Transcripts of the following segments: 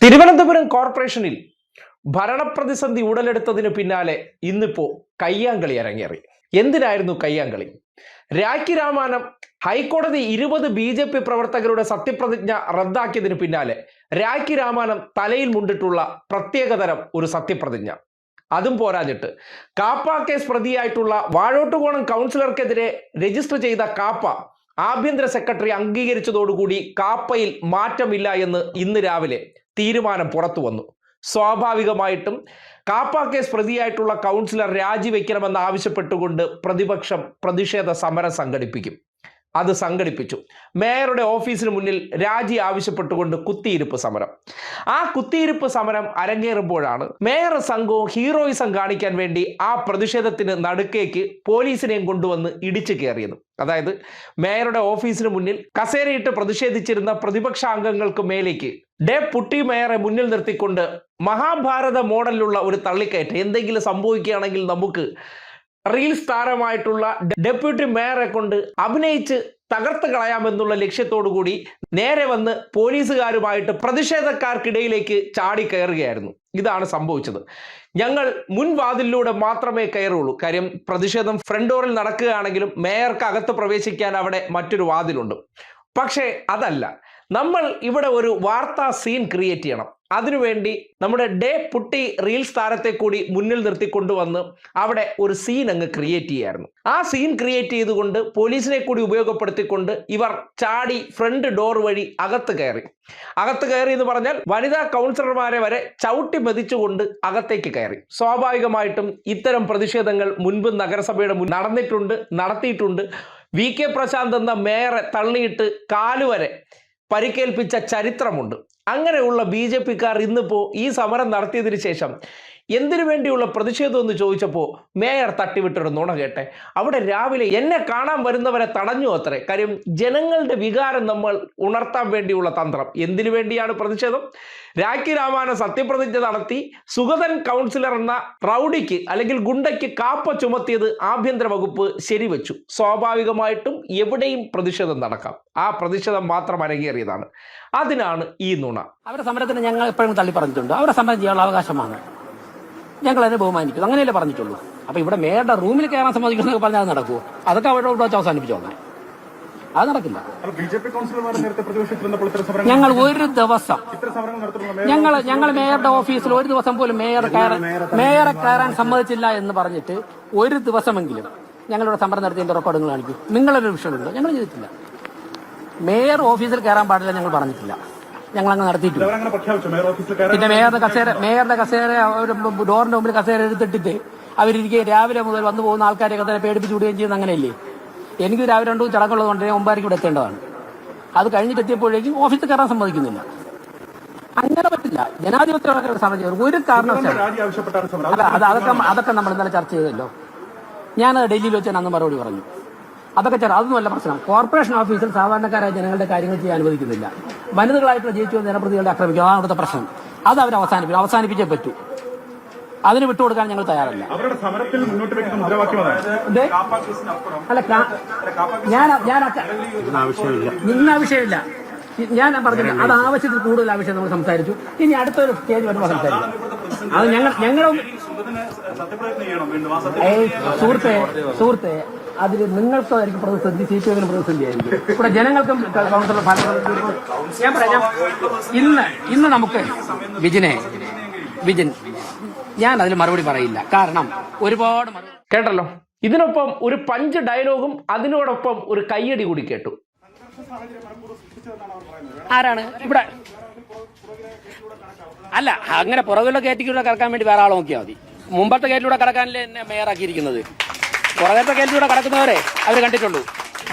തിരുവനന്തപുരം കോർപ്പറേഷനിൽ ഭരണപ്രതിസന്ധി ഉടലെടുത്തതിന് പിന്നാലെ ഇന്നിപ്പോ കയ്യാങ്കളി അരങ്ങേറി. എന്തിനായിരുന്നു കയ്യാങ്കളി? രാഖി രാമാനം ഹൈക്കോടതി 20 BJP പ്രവർത്തകരുടെ സത്യപ്രതിജ്ഞ റദ്ദാക്കിയതിന് പിന്നാലെ രാഖി രാമാനം തലയിൽ മുണ്ടിട്ടുള്ള പ്രത്യേകതരം ഒരു സത്യപ്രതിജ്ഞ. അതും പോരാഞ്ഞിട്ട് കാപ്പ കേസ് പ്രതിയായിട്ടുള്ള വാഴോട്ടുകോണം കൗൺസിലർക്കെതിരെ രജിസ്റ്റർ ചെയ്ത കാപ്പ ആഭ്യന്തര സെക്രട്ടറി അംഗീകരിച്ചതോടുകൂടി കാപ്പയിൽ മാറ്റമില്ല എന്ന് ഇന്ന് രാവിലെ തീരുമാനം പുറത്തു വന്നു. സ്വാഭാവികമായിട്ടും കാപ്പ കേസ് പ്രതിയായിട്ടുള്ള കൗൺസിലർ രാജിവെക്കണമെന്ന് ആവശ്യപ്പെട്ടുകൊണ്ട് പ്രതിപക്ഷം പ്രതിഷേധ സമരം സംഘടിപ്പിക്കും. അത് സംഘടിപ്പിച്ചു. മേയറുടെ ഓഫീസിന് മുന്നിൽ രാജി ആവശ്യപ്പെട്ടുകൊണ്ട് കുത്തിയിരിപ്പ് സമരം. ആ കുത്തിയിരിപ്പ് സമരം അരങ്ങേറുമ്പോഴാണ് മേയർ സംഘവും ഹീറോയിസം കാണിക്കാൻ വേണ്ടി ആ പ്രതിഷേധത്തിന് നടുക്കേക്ക് പോലീസിനെയും കൊണ്ടുവന്ന് ഇടിച്ചു കയറിയത്. അതായത് മേയറുടെ ഓഫീസിന് മുന്നിൽ കസേരയിട്ട് പ്രതിഷേധിച്ചിരുന്ന പ്രതിപക്ഷ അംഗങ്ങൾക്ക് മേലേക്ക് പുട്ടി മേയറെ മുന്നിൽ നിർത്തിക്കൊണ്ട് മഹാഭാരത മോഡലിലുള്ള ഒരു തള്ളിക്കയറ്റം. എന്തെങ്കിലും സംഭവിക്കുകയാണെങ്കിൽ നമുക്ക് റീൽസ് താരമായിട്ടുള്ള ഡെപ്യൂട്ടി മേയറെ കൊണ്ട് അഭിനയിച്ച് തകർത്ത് കളയാമെന്നുള്ള ലക്ഷ്യത്തോടു കൂടി നേരെ വന്ന് പോലീസുകാരുമായിട്ട് പ്രതിഷേധക്കാർക്കിടയിലേക്ക് ചാടി കയറുകയായിരുന്നു. ഇതാണ് സംഭവിച്ചത്. ഞങ്ങൾ മുൻവാതിലിലൂടെ മാത്രമേ കയറുള്ളൂ. കാര്യം പ്രതിഷേധം ഫ്രണ്ട് ഡോറിൽ നടക്കുകയാണെങ്കിലും മേയർക്ക് അകത്ത് പ്രവേശിക്കാൻ അവിടെ മറ്റൊരു വാതിലുണ്ട്. പക്ഷേ അതല്ല, നമ്മൾ ഇവിടെ ഒരു വാർത്താ സീൻ ക്രിയേറ്റ് ചെയ്യണം. അതിനുവേണ്ടി നമ്മുടെ പുട്ടി റീൽസ് താരത്തെ കൂടി മുന്നിൽ നിർത്തിക്കൊണ്ടുവന്ന് അവിടെ ഒരു സീൻ അങ്ങ് ക്രിയേറ്റ് ചെയ്യായിരുന്നു. ആ സീൻ ക്രിയേറ്റ് ചെയ്തുകൊണ്ട് പോലീസിനെ കൂടി ഉപയോഗപ്പെടുത്തിക്കൊണ്ട് ഇവർ ചാടി ഫ്രണ്ട് ഡോർ വഴി അകത്ത് കയറി എന്ന് പറഞ്ഞാൽ വനിതാ കൗൺസിലർമാരെ വരെ ചവിട്ടി മെതിച്ചുകൊണ്ട് അകത്തേക്ക് കയറി. സ്വാഭാവികമായിട്ടും ഇത്തരം പ്രതിഷേധങ്ങൾ മുൻപ് നഗരസഭയുടെ നടത്തിയിട്ടുണ്ട്. VK പ്രശാന്ത് എന്ന മേയറെ തള്ളിയിട്ട് കാലുവരെ പരിക്കേൽപ്പിച്ച ചരിത്രമുണ്ട്. അങ്ങനെയുള്ള BJPക്കാർ ഇന്നിപ്പോൾ ഈ സമരം നടത്തിയതിനു ശേഷം എന്തിനു വേണ്ടിയുള്ള പ്രതിഷേധം എന്ന് ചോദിച്ചപ്പോൾ മേയർ തട്ടിവിട്ടൊരു നുണ കേട്ടെ. അവിടെ രാവിലെ എന്നെ കാണാൻ വരുന്നവരെ തടഞ്ഞു അത്രേ. കാര്യം ജനങ്ങളുടെ വികാരം നമ്മൾ ഉണർത്താൻ വേണ്ടിയുള്ള തന്ത്രം. എന്തിനു വേണ്ടിയാണ് പ്രതിഷേധം? രാഖി രാമാനം സത്യപ്രതിജ്ഞ നടത്തി സുഗതൻ കൗൺസിലർ എന്ന റൗഡിക്ക് അല്ലെങ്കിൽ ഗുണ്ടയ്ക്ക് കാപ്പ ചുമത്തിയത് ആഭ്യന്തര വകുപ്പ് ശരിവെച്ചു. സ്വാഭാവികമായിട്ടും എവിടെയും പ്രതിഷേധം നടക്കാം. ആ പ്രതിഷേധം മാത്രം അരങ്ങേറിയതാണ്. അതിനാണ് ഈ നുണ. അവരുടെ സമരത്തിന് ഞങ്ങൾ എപ്പോഴും തള്ളി പറഞ്ഞിട്ടുണ്ട്. അവരുടെ സമരം ചെയ്യാനുള്ള അവകാശമാണ്, ഞങ്ങൾ അതിനെ ബഹുമാനിക്കും, അങ്ങനെയല്ലേ പറഞ്ഞിട്ടുള്ളൂ. അപ്പൊ ഇവിടെ മേയറുടെ റൂമിൽ കയറാൻ സമ്മതിക്കുന്നൊക്കെ പറഞ്ഞാൽ അത് നടക്കുമോ? അതൊക്കെ അവരുടെ വെച്ച് അവസാനിപ്പിച്ചോളാം. അത് നടക്കില്ല. ഞങ്ങൾ ഒരു ദിവസം ഞങ്ങൾ മേയറുടെ ഓഫീസിൽ ഒരു ദിവസം പോലും മേയറെ കയറാൻ സമ്മതിച്ചില്ല എന്ന് പറഞ്ഞിട്ട് ഒരു ദിവസമെങ്കിലും ഞങ്ങളിവിടെ സമരം നടത്തിയതിന്റെ റെക്കോർഡുകൾ കാണിക്കും. നിങ്ങളൊരു വിഷയമുണ്ടോ? ഞങ്ങൾ ചെയ്തിട്ടില്ല. മേയർ ഓഫീസിൽ കയറാൻ പാടില്ല ഞങ്ങൾ പറഞ്ഞിട്ടില്ല. ഞങ്ങൾ അങ്ങ് നടത്തിയിട്ടില്ല. പിന്നെ മേയറുടെ കസേര ഡോറിന്റെ മുമ്പിൽ കസേര എടുത്തിട്ടിട്ട് അവരിരിക്കെ രാവിലെ മുതൽ വന്നു പോകുന്ന ആൾക്കാരെയൊക്കെ തന്നെ പേടിപ്പിച്ച് വിടുകയും ചെയ്യുന്ന അങ്ങനെയല്ലേ? എനിക്ക് രാവിലെ 2 ചടങ്ങുള്ളത് കൊണ്ട് 9 ഇവിടെ എത്തേണ്ടതാണ്. അത് കഴിഞ്ഞിട്ട് എത്തിയപ്പോഴേക്കും ഓഫീസിൽ കയറാൻ സമ്മതിക്കുന്നില്ല. അങ്ങനെ പറ്റില്ല. ജനാധിപത്യ സമരം ഒരു കാരണവശാലും അല്ല. അതൊക്കെ നമ്മൾ ഇന്നലെ ചർച്ച ചെയ്തല്ലോ. ഞാൻ ഡൽഹിയിൽ വെച്ച് അന്ന് മറുപടി പറഞ്ഞു. അതൊന്നുമല്ല പ്രശ്നം. കോർപ്പറേഷൻ ഓഫീസിൽ സാധാരണക്കാരായ ജനങ്ങളുടെ കാര്യങ്ങൾ ചെയ്യാൻ അനുവദിക്കുന്നില്ല. വനിതകളായിട്ടുള്ള ജയിച്ചു വന്ന ജനപ്രതിനിധികളെ ആക്രമിക്കുക, അതാണ് അവിടുത്തെ പ്രശ്നം. അത് അവർ അവസാനിപ്പിച്ചേ പറ്റൂ. അതിന് വിട്ടുകൊടുക്കാൻ ഞങ്ങൾ തയ്യാറല്ല. ഇന്ന ആവശ്യമില്ല. ഞാൻ പറഞ്ഞില്ല. അത് ആവശ്യത്തിൽ കൂടുതൽ ആവശ്യം നമ്മൾ സംസാരിച്ചു. ഇനി അടുത്തൊരു സ്റ്റേജ് വരുമ്പോൾ സംസാരിക്കും. അത് ഞങ്ങളും സുഹൃത്തെ അതിൽ നിങ്ങൾക്കായിരിക്കും പ്രതിസന്ധി, CPM പ്രതിസന്ധി ആയിരിക്കും. ഇവിടെ ജനങ്ങൾക്കും കൗൺസിലർ ഞാൻ പറയാം. ഇന്ന് നമുക്ക് വിജിൻ ഞാൻ അതിൽ മറുപടി പറയില്ല. കാരണം ഒരുപാട് കേട്ടല്ലോ. ഇതിനൊപ്പം ഒരു പഞ്ച് ഡയലോഗും അതിനോടൊപ്പം ഒരു കയ്യടി കൂടി കേട്ടു. ആരാണ് ഇവിടെ? അല്ല, അങ്ങനെ പുറകിലുള്ള കയറ്റിലൂടെ കടക്കാൻ വേണ്ടി വേറെ ആൾ നോക്കിയാൽ മതി. മുമ്പത്തെ കയറ്റിലൂടെ കടക്കാനല്ലേ എന്നെ മേയറാക്കിയിരിക്കുന്നത്. പുറകത്തെ കയറ്റിലൂടെ കടക്കുന്നവരെ അവർ കണ്ടിട്ടുള്ളൂ.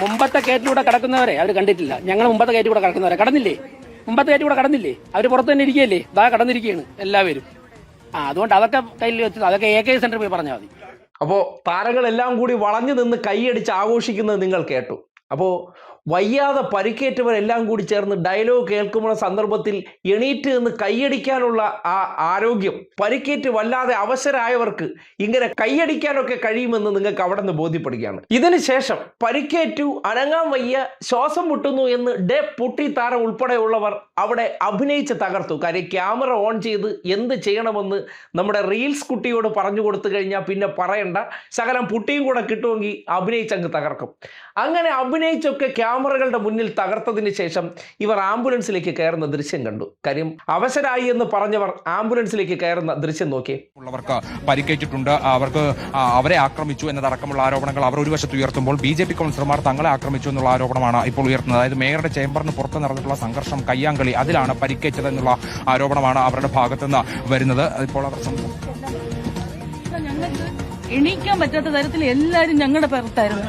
മുമ്പത്തെ കയറ്റിലൂടെ കടക്കുന്നവരെ അവർ കണ്ടിട്ടില്ല. ഞങ്ങൾ മുമ്പത്തെ കയറ്റിലൂടെ കടക്കുന്നവരെ കടന്നില്ലേ? മുമ്പത്തെ കയറ്റിലൂടെ കടന്നില്ലേ? അവർ പുറത്ത് തന്നെ ഇരിക്കുകയല്ലേ? ഇതാ കടന്നിരിക്കുകയാണ് എല്ലാവരും. അതുകൊണ്ട് അതൊക്കെ കയ്യിൽ വെച്ചത് അതൊക്കെ AK സെന്ററിൽ പോയി പറഞ്ഞാൽ മതി. അപ്പോൾ താരങ്ങളെല്ലാം കൂടി വളഞ്ഞു നിന്ന് കൈയടിച്ച് ആഘോഷിക്കുന്നത് നിങ്ങൾ കേട്ടു. അപ്പോൾ വയ്യാതെ പരിക്കേറ്റവരെല്ലാം കൂടി ചേർന്ന് ഡയലോഗ് കേൾക്കുമ്പോൾ സന്ദർഭത്തിൽ എണീറ്റ് നിന്ന് കൈയടിക്കാനുള്ള ആ ആരോഗ്യം പരിക്കേറ്റ് വല്ലാതെ അവശരായവർക്ക് ഇങ്ങനെ കൈയടിക്കാനൊക്കെ കഴിയുമെന്ന് നിങ്ങൾക്ക് അവിടെ നിന്ന് ബോധ്യപ്പെടുകയാണ്. ഇതിന് ശേഷം പരിക്കേറ്റു അനങ്ങാൻ വയ്യ ശ്വാസം മുട്ടുന്നു എന്ന് പുട്ടി താരം ഉൾപ്പെടെയുള്ളവർ അവിടെ അഭിനയിച്ച് തകർത്തു. കാര്യം ക്യാമറ ഓൺ ചെയ്ത് എന്ത് ചെയ്യണമെന്ന് നമ്മുടെ റീൽസ് കുട്ടിയോട് പറഞ്ഞു കൊടുത്തു കഴിഞ്ഞാൽ പിന്നെ പറയണ്ട, ശകലം പുട്ടിയും കൂടെ കിട്ടുമെങ്കിൽ അഭിനയിച്ചങ്ങ് തകർക്കും. അങ്ങനെ അഭിനയിച്ചൊക്കെ ക്യാമറകളുടെ മുന്നിൽ തകർത്തതിന് ശേഷം ഇവർ ആംബുലൻസിലേക്ക് കയറുന്ന ദൃശ്യം കണ്ടു. കാര്യം അവശരായി എന്ന് പറഞ്ഞവർ ആംബുലൻസിലേക്ക് കയറുന്ന ദൃശ്യം നോക്കി. ഉള്ളവർക്ക് പരിക്കേറ്റിട്ടുണ്ട്, അവരെ ആക്രമിച്ചു എന്നതടക്കമുള്ള ആരോപണങ്ങൾ അവർ ഒരു വശത്ത് ഉയർത്തുമ്പോൾ BJP കൗൺസിലർമാർ തങ്ങളെ ആക്രമിച്ചു എന്നുള്ള ആരോപണമാണ് ഇപ്പോൾ ഉയർത്തുന്നത്. അതായത് മേയറുടെ ചേംബറിന് പുറത്ത് നടന്നിട്ടുള്ള സംഘർഷം, കയ്യാങ്കളി, അതിലാണ് പരിക്കേറ്റത് എന്നുള്ള ആരോപണമാണ് അവരുടെ ഭാഗത്തുനിന്ന് വരുന്നത്. ഇപ്പോൾ അവർ എണീക്കാൻ പറ്റാത്ത തരത്തിൽ എല്ലാവരും ഞങ്ങളുടെ പുറത്തായിരുന്നു.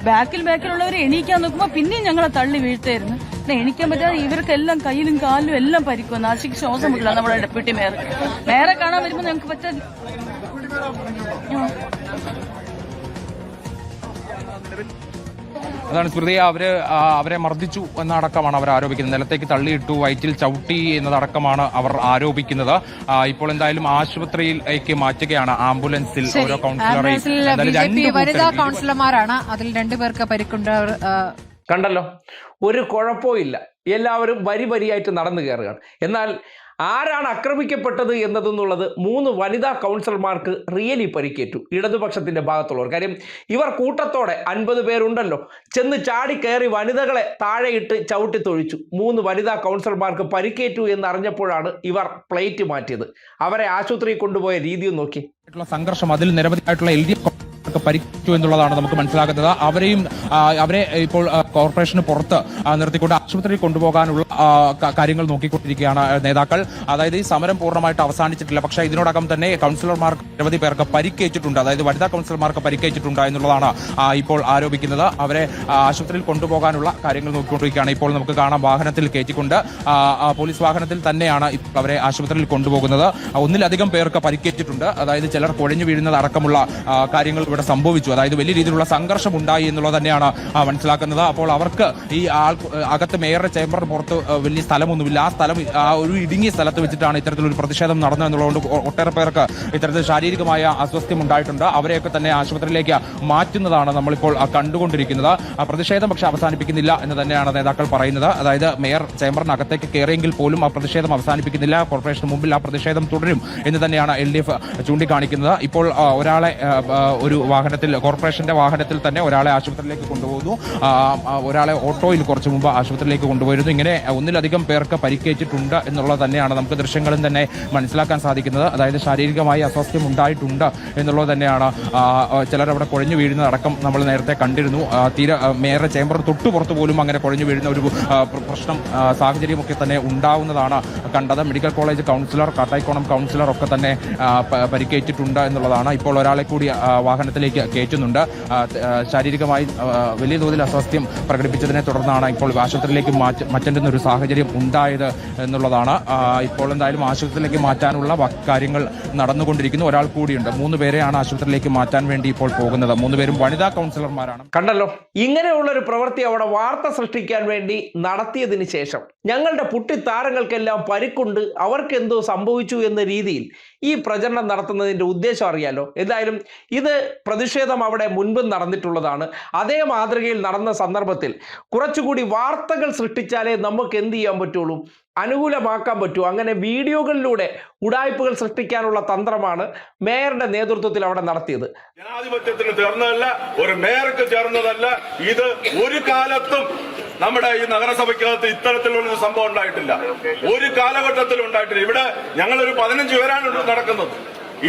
ബാക്കിലുള്ളവരെ എണീക്കാൻ നോക്കുമ്പോൾ പിന്നെയും ഞങ്ങളെ തള്ളി വീഴ്ത്തായിരുന്നു. എണീക്കാൻ പറ്റാതെ ഇവർക്കെല്ലാം കയ്യിലും കാലിലും എല്ലാം പരിക്കും. ആശയ്ക്ക് ശ്വാസം മുട്ടില്ല. നമ്മുടെ ഡെപ്യൂട്ടി മേയറെ കാണാൻ വരുമ്പോൾ ഞങ്ങൾക്ക് പറ്റില്ല. അതാണ് സ്മൃതി, അവരെ മർദ്ദിച്ചു എന്നടക്കമാണ് അവർ ആരോപിക്കുന്നത്. നിലത്തേക്ക് തള്ളിയിട്ടു, വയറ്റിൽ ചവിട്ടി എന്നതടക്കമാണ് അവർ ആരോപിക്കുന്നത്. ഇപ്പോൾ എന്തായാലും ആശുപത്രിയിലേക്ക് മാറ്റുകയാണ് ആംബുലൻസിൽ ഓരോ കൗൺസിലറെയും. വനിതാ കൗൺസിലർമാരാണ്, അതിൽ 2 പേർക്ക് പരിക്കുണ്ട്. കണ്ടല്ലോ, ഒരു കുഴപ്പവും ഇല്ല, എല്ലാവരും വരിയായിട്ട് നടന്നു കയറുകയാണ്. എന്നാൽ ആരാണ് ആക്രമിക്കപ്പെട്ടത് എന്നതെന്നുള്ളത് 3 വനിതാ കൗൺസിലർമാർക്ക് റിയലി പരിക്കേറ്റു, ഇടതുപക്ഷത്തിന്റെ ഭാഗത്തുള്ളവർ. കാര്യം ഇവർ കൂട്ടത്തോടെ 50 പേരുണ്ടല്ലോ, ചെന്ന് ചാടി കയറി വനിതകളെ താഴെയിട്ട് ചവിട്ടി തൊഴിച്ചു. 3 വനിതാ കൗൺസിലർമാർക്ക് പരിക്കേറ്റു എന്നറിഞ്ഞപ്പോഴാണ് ഇവർ പ്ലേറ്റ് മാറ്റിയത്. അവരെ ആശുപത്രിയിൽ കൊണ്ടുപോയ രീതിയും നോക്കി. സംഘർഷം, അതിൽ നിരവധിയായിട്ടുള്ള LDF പരിക്കേറ്റു എന്നുള്ളതാണ് നമുക്ക് മനസ്സിലാക്കുന്നത്. അവരെ ഇപ്പോൾ കോർപ്പറേഷന് പുറത്ത് നിർത്തിക്കൊണ്ട് ആശുപത്രിയിൽ കൊണ്ടുപോകാനുള്ള കാര്യങ്ങൾ നോക്കിക്കൊണ്ടിരിക്കുകയാണ് നേതാക്കൾ. അതായത് ഈ സമരം പൂർണ്ണമായിട്ട് അവസാനിച്ചിട്ടില്ല, പക്ഷേ ഇതിനോടകം തന്നെ കൗൺസിലർമാർക്ക് നിരവധി പേർക്ക് പരിക്കേറ്റിട്ടുണ്ട്, അതായത് വനിതാ കൗൺസിലർമാർക്ക് പരിക്കേറ്റിട്ടുണ്ട് എന്നുള്ളതാണ് ഇപ്പോൾ ആരോപിക്കുന്നത്. അവരെ ആശുപത്രിയിൽ കൊണ്ടുപോകാനുള്ള കാര്യങ്ങൾ നോക്കിക്കൊണ്ടിരിക്കുകയാണ്. ഇപ്പോൾ നമുക്ക് കാണാം, വാഹനത്തിൽ കയറ്റിക്കൊണ്ട് പോലീസ് വാഹനത്തിൽ തന്നെയാണ് അവരെ ആശുപത്രിയിൽ കൊണ്ടുപോകുന്നത്. ഒന്നിലധികം പേർക്ക് പരിക്കേറ്റിട്ടുണ്ട്, അതായത് ചിലർ കുഴഞ്ഞു വീഴുന്നത് അടക്കമുള്ള കാര്യങ്ങൾ ഇവിടെ സംഭവിച്ചു. അതായത് വലിയ രീതിയിലുള്ള സംഘർഷം ഉണ്ടായി എന്നുള്ളത് തന്നെയാണ് മനസ്സിലാക്കുന്നത്. അപ്പോൾ അവർക്ക് ഈ അകത്ത് മേയറുടെ ചേംബറിന് പുറത്ത് വലിയ സ്ഥലമൊന്നുമില്ല, ആ ഒരു ഇടുങ്ങിയ സ്ഥലത്ത് വെച്ചിട്ടാണ് ഇത്തരത്തിലൊരു പ്രതിഷേധം നടന്നത് എന്നുള്ളതുകൊണ്ട് ഒട്ടേറെ പേർക്ക് ഇത്തരത്തിൽ ശാരീരികമായ അസ്വസ്ഥ്യം ഉണ്ടായിട്ടുണ്ട്. അവരെയൊക്കെ തന്നെ ആശുപത്രിയിലേക്ക് മാറ്റുന്നതാണ് നമ്മളിപ്പോൾ കണ്ടുകൊണ്ടിരിക്കുന്നത്. പ്രതിഷേധം പക്ഷേ അവസാനിപ്പിക്കുന്നില്ല എന്ന് തന്നെയാണ് നേതാക്കൾ പറയുന്നത്. അതായത് മേയർ ചേംബറിനകത്തേക്ക് കയറിയെങ്കിൽ പോലും ആ പ്രതിഷേധം അവസാനിപ്പിക്കുന്നില്ല, കോർപ്പറേഷന് മുമ്പിൽ ആ പ്രതിഷേധം തുടരും എന്ന് തന്നെയാണ് LDF ചൂണ്ടിക്കാണിക്കുന്നത്. ഇപ്പോൾ ഒരാളെ ഒരു വാഹനത്തിൽ, കോർപ്പറേഷന്റെ വാഹനത്തിൽ തന്നെ ഒരാളെ ആശുപത്രിയിലേക്ക് കൊണ്ടുപോകുന്നു, ഒരാളെ ഓട്ടോയിൽ കുറച്ചു മുമ്പ് ആശുപത്രിയിലേക്ക് കൊണ്ടുപോയിരുന്നു. ഇങ്ങനെ ഒന്നിലധികം പേർക്ക് പരിക്കേറ്റിട്ടുണ്ട് എന്നുള്ളത് തന്നെയാണ് നമുക്ക് ദൃശ്യങ്ങളിൽ തന്നെ മനസ്സിലാക്കാൻ സാധിക്കുന്നത്. അതായത് ശാരീരികമായി അസ്വാസ്ഥ്യം ഉണ്ടായിട്ടുണ്ട് എന്നുള്ളത് തന്നെയാണ്. ചിലരവിടെ കുഴഞ്ഞു വീഴുന്നതടക്കം നമ്മൾ നേരത്തെ കണ്ടിരുന്നു. തീരെ മേയറുടെ ചേംബറിന് തൊട്ടുപുറത്ത് പോലും അങ്ങനെ കുഴഞ്ഞു വീഴുന്ന ഒരു പ്രശ്നം, സാഹചര്യമൊക്കെ തന്നെ ഉണ്ടാവുന്നതാണ് കണ്ടത്. Medical college councillor, Kattaikonam councillor ഒക്കെ തന്നെ പരിക്കേറ്റിട്ടുണ്ട് എന്നുള്ളതാണ്. ഇപ്പോൾ ഒരാളെ കൂടി വാഹനത്തിലേക്ക് കയറ്റുന്നുണ്ട്. ശാരീരികമായി വലിയ തോതിൽ അസ്വാസ്ഥ്യം പ്രകടിപ്പിച്ചതിനെ തുടർന്നാണ് ഇപ്പോൾ ആശുപത്രിയിലേക്ക് മാറ്റേണ്ടുന്ന ഒരു സാഹചര്യം ഉണ്ടായത് എന്നുള്ളതാണ്. ഇപ്പോൾ എന്തായാലും ആശുപത്രിയിലേക്ക് മാറ്റാനുള്ള കാര്യങ്ങൾ നടന്നുകൊണ്ടിരിക്കുന്നു. ഒരാൾ കൂടിയുണ്ട്. 3 പേരെയാണ് ആശുപത്രിയിലേക്ക് മാറ്റാൻ വേണ്ടി ഇപ്പോൾ പോകുന്നത്. 3 പേരും വനിതാ കൗൺസിലർമാരാണ്. കണ്ടല്ലോ, ഇങ്ങനെയുള്ളൊരു പ്രവൃത്തി അവിടെ വാർത്ത സൃഷ്ടിക്കാൻ വേണ്ടി നടത്തിയതിന് ശേഷം ഞങ്ങളുടെ പുട്ടി താരങ്ങൾക്കെല്ലാം പരിക്കുണ്ട്, അവർക്ക് എന്തോ സംഭവിച്ചു എന്ന രീതിയിൽ ഈ പ്രചരണം നടത്തുന്നതിന്റെ ഉദ്ദേശം അറിയാലോ. എന്തായാലും ഇത് പ്രതിഷേധം അവിടെ മുൻപും നടന്നിട്ടുള്ളതാണ്. അതേ മാതൃകയിൽ നടന്ന സന്ദർഭത്തിൽ കുറച്ചുകൂടി വാർത്തകൾ സൃഷ്ടിച്ചാലേ നമുക്ക് എന്ത് ചെയ്യാൻ പറ്റുള്ളൂ, അനുകൂലമാക്കാൻ പറ്റൂ. അങ്ങനെ വീഡിയോകളിലൂടെ ഉടായ്പകൾ സൃഷ്ടിക്കാനുള്ള തന്ത്രമാണ് മേയറുടെ നേതൃത്വത്തിൽ അവിടെ നടത്തിയത്. ജനാധിപത്യത്തിന് ചേർന്നതല്ല, ഒരു മേയർക്ക് ചേർന്നതല്ല. ഇത് ഒരു കാലത്തും നമ്മുടെ ഈ നഗരസഭയ്ക്കകത്ത് ഇത്തരത്തിലുള്ളൊരു സംഭവം ഉണ്ടായിട്ടില്ല, ഒരു കാലഘട്ടത്തിലും ഉണ്ടായിട്ടില്ല. ഇവിടെ ഞങ്ങളൊരു 15 പേരാണ് നടക്കുന്നത്.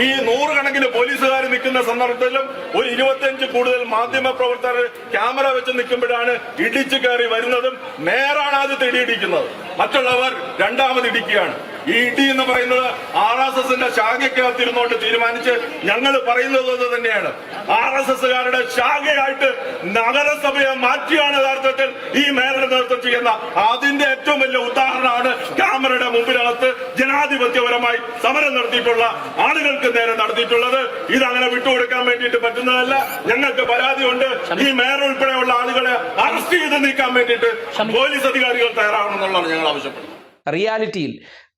ഈ 100 കണക്കിന് പോലീസുകാർ നിൽക്കുന്ന സന്ദർഭത്തിലും ഒരു 25 കൂടുതൽ മാധ്യമ പ്രവർത്തകർ ക്യാമറ വെച്ച് നിൽക്കുമ്പോഴാണ് ഇടിച്ചു കയറി വരുന്നതും മേയറാണ് ആദ്യത്തെ ഇടിയിടിക്കുന്നത്, മറ്റുള്ളവർ രണ്ടാമത് ഇടിക്കുകയാണ്. ഈ ഇടി എന്ന് പറയുന്നത് RSSന്റെ ശാഖയ്ക്കകത്തിരുന്നോണ്ട് തീരുമാനിച്ച് ഞങ്ങൾ പറയുന്നത് തന്നെയാണ്. RSSകാരുടെ ശാഖയായിട്ട് നഗരസഭയെ മാറ്റിയാണ് യഥാർത്ഥത്തിൽ ഈ മേയറുടെ നേതൃത്വം ചെയ്യുന്ന. അതിന്റെ ഏറ്റവും വലിയ ഉദാഹരണമാണ് ക്യാമറയുടെ മുമ്പിനകത്ത് ജനാധിപത്യപരമായി സമരം നടത്തിയിട്ടുള്ള ആളുകൾക്ക് നേരെ നടത്തിയിട്ടുള്ളത്. ഇതങ്ങനെ വിട്ടുകൊടുക്കാൻ വേണ്ടിയിട്ട് പറ്റുന്നതല്ല. ഞങ്ങൾക്ക് പരാതിയുണ്ട്. ഈ മേയർ ഉൾപ്പെടെയുള്ള ആളുകളെ അറസ്റ്റ് ചെയ്ത് നീക്കാൻ വേണ്ടിയിട്ട് പോലീസ് അധികാരികൾ തയ്യാറാവണമെന്നുള്ളതാണ് ഞങ്ങൾ ആവശ്യപ്പെടുന്നത്. റിയാലിറ്റിയിൽ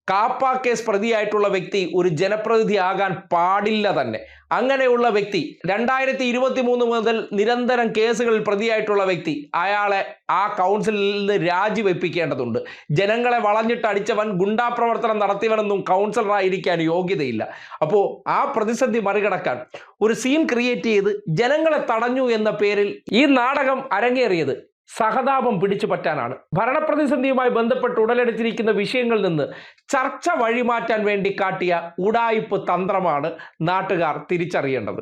കാപ്പ കേസ് പ്രതിയായിട്ടുള്ള വ്യക്തി ഒരു ജനപ്രതിനിധി ആകാൻ പാടില്ല തന്നെ. അങ്ങനെയുള്ള വ്യക്തി 2023 മുതൽ നിരന്തരം കേസുകളിൽ പ്രതിയായിട്ടുള്ള വ്യക്തി, അയാളെ ആ കൗൺസിലിൽ നിന്ന് രാജിവെപ്പിക്കേണ്ടതുണ്ട്. ജനങ്ങളെ വളഞ്ഞിട്ടടിച്ചവൻ, ഗുണ്ടാപ്രവർത്തനം നടത്തിയവനൊന്നും കൗൺസിലറായിരിക്കാൻ യോഗ്യതയില്ല. അപ്പോൾ ആ പ്രതിസന്ധി മറികടക്കാൻ ഒരു സീൻ ക്രിയേറ്റ് ചെയ്ത് ജനങ്ങളെ തടഞ്ഞു എന്ന പേരിൽ ഈ നാടകം അരങ്ങേറിയത് സഹതാപം പിടിച്ചു പറ്റാനാണ്. ഭരണപ്രതിസന്ധിയുമായി ബന്ധപ്പെട്ട് ഉടലെടുത്തിരിക്കുന്ന വിഷയങ്ങളിൽ നിന്ന് ചർച്ച വഴിമാറ്റാൻ വേണ്ടി കാട്ടിയ ഉഡായിപ്പ് തന്ത്രമാണ് നാട്ടുകാർ തിരിച്ചറിയേണ്ടത്.